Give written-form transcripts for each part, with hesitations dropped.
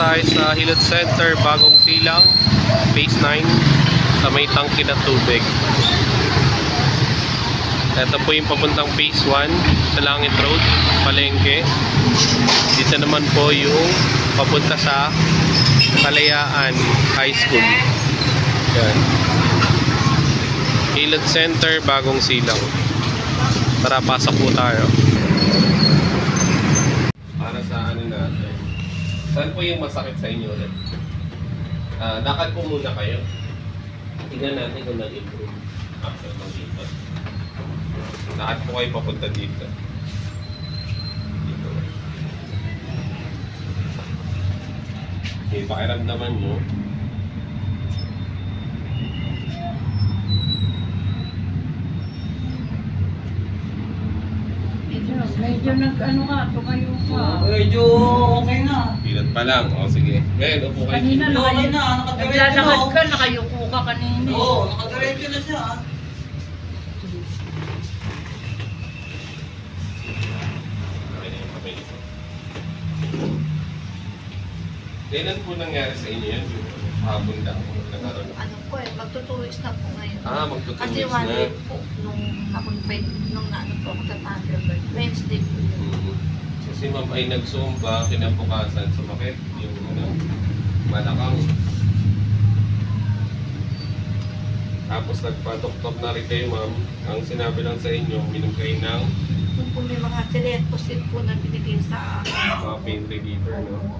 tayo sa Hilot Center, bagong silang, phase 9, sa may tangke na tubig. Ito po yung papuntang phase 1 sa Langit Road, Palengke. Dito naman po yung papunta sa Kalayaan High School. Yan. Hilot Center, bagong silang. Tara, pasok po tayo. Para sa ano natin. Saan po yung masakit sa inyo ulit? Lakad po muna kayo. Tingnan natin kung nag-improve after ng dito. Lakad po kayo papunta dito. Dito. Okay, pakiramdaman nyo. Medyo nag-ano ka, tumayo ka. Medyo okay na. Pilot pa lang. O sige. Ngayon, upo kayo. Kanina dito. Okay na, nakadiretso na. naglalakad ka, nakayuko ka kanina. Oo, nakadiretso na siya. Okay na yung kamay nito. Kailan po nangyari sa inyo yan? Hapon lang po nagkaroon. Ano po magto 2 weeks na po ngayon. Magto 2 Kasi weeks 1 na. week po nung ano po ako sa Thunderbird. Wednesday po yun. Kasi ma'am ay nagsumba, kinabukasan, sumakit yung malakang. Tapos nagpatok-tok na rin kayo ma'am. Ang sinabi lang sa inyo, minom kayo ng Kung po may mga Celecoxib po na binigay sa mga pain reliever, no?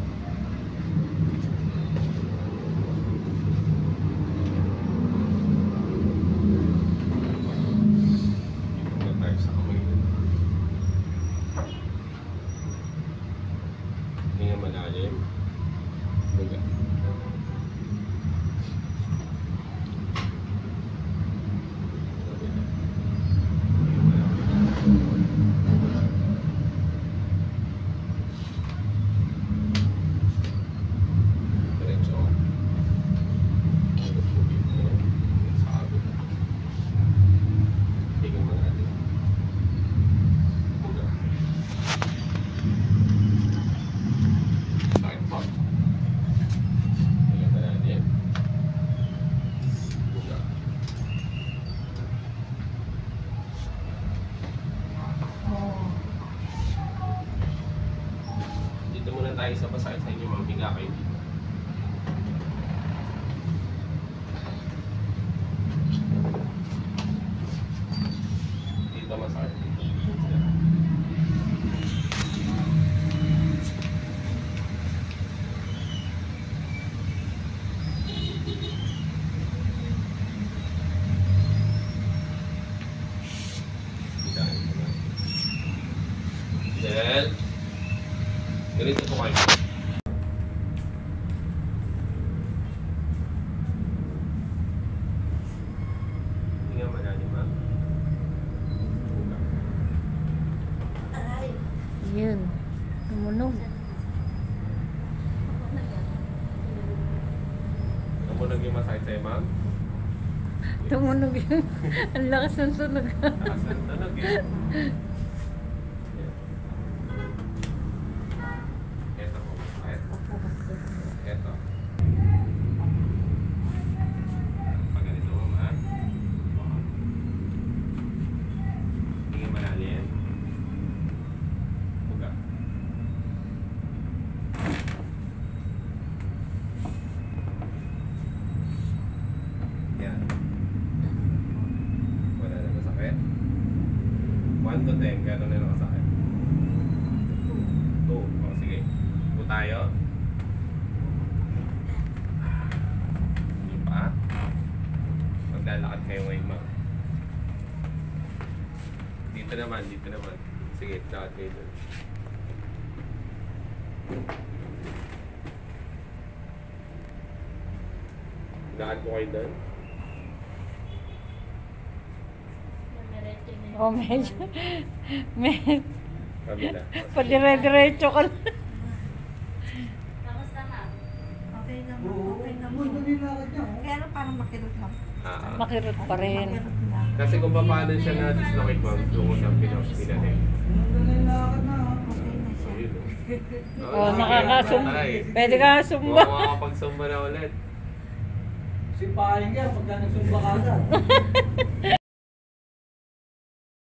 Tayo sa pasakit sa inyo, ma'am. Higa kayo dito. Dito masakit. Then, ganito po kayo. Tingnan mo na, ma'am. aray. Yun. Tumunog. Tumunog yung masakit sa'yo, ma'am? Tumunog yun. Ang lakas ng tunog. Lakas ng tunog eh. Ito po, masakit. Ito. Pag ganito mo, ma'am. Tingin malalim. Buga. Yan. Wala na masakit. 1 to 10, gano'n na nakasakit? 2. O, sige. Po tayo. Hindi pa. Maglalakad kayo ngayon, ma'am. Dito naman, dito naman. Sige, lakad kayo doon. Lakad po kayo doon. Oh, medyo. Kabila. Padire-diretso ka lang. Kamusta na? Okay naman, Oo, okay naman. maganda yung lakad niya. Pero parang makirot lang. Makirot pa rin. Makirot lang. Kasi kung paano siya na-dislocate, ma'am, doon ko siya pinahin. Maganda yung lakad na. Okay na siya. Ayun, oh. Oh, nakakasumba. Pwede ka sumba. Makakapagsumba na ulit. Si Paring yan, pagka nagsumba ka agad.